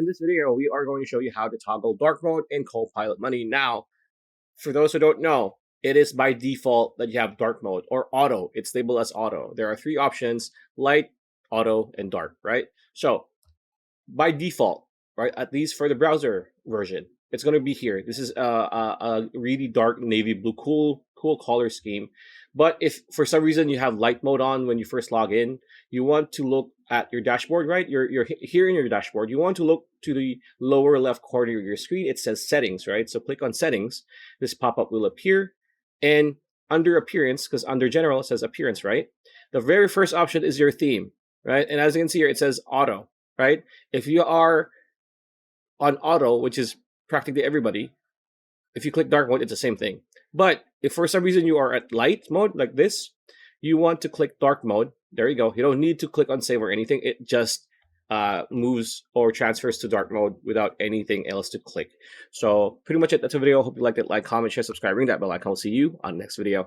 in this video, we are going to show you how to toggle dark mode in Copilot Money. Now, for those who don't know, it is by default that you have dark mode or auto. It's labeled as auto. There are three options: light, auto, and dark, right? So by default, right, at least for the browser version, it's going to be here. This is a really dark navy blue, cool color scheme. But if for some reason you have light mode on when you first log in, you want to look at your dashboard, right? You're here in your dashboard. You want to look to the lower left corner of your screen. It says settings, right? So click on settings. This pop-up will appear. And under appearance, because under general it says appearance, right? The very first option is your theme, right? And as you can see here, it says auto, right? If you are on auto, which is practically everybody, if you click dark mode, it's the same thing. But if for some reason you are at light mode like this, you want to click dark mode. There you go. You don't need to click on save or anything. It just moves or transfers to dark mode without anything else to click. So pretty much it. That's a video. Hope you liked it. Like, comment, share, subscribe, ring that bell icon. I'll see you on the next video.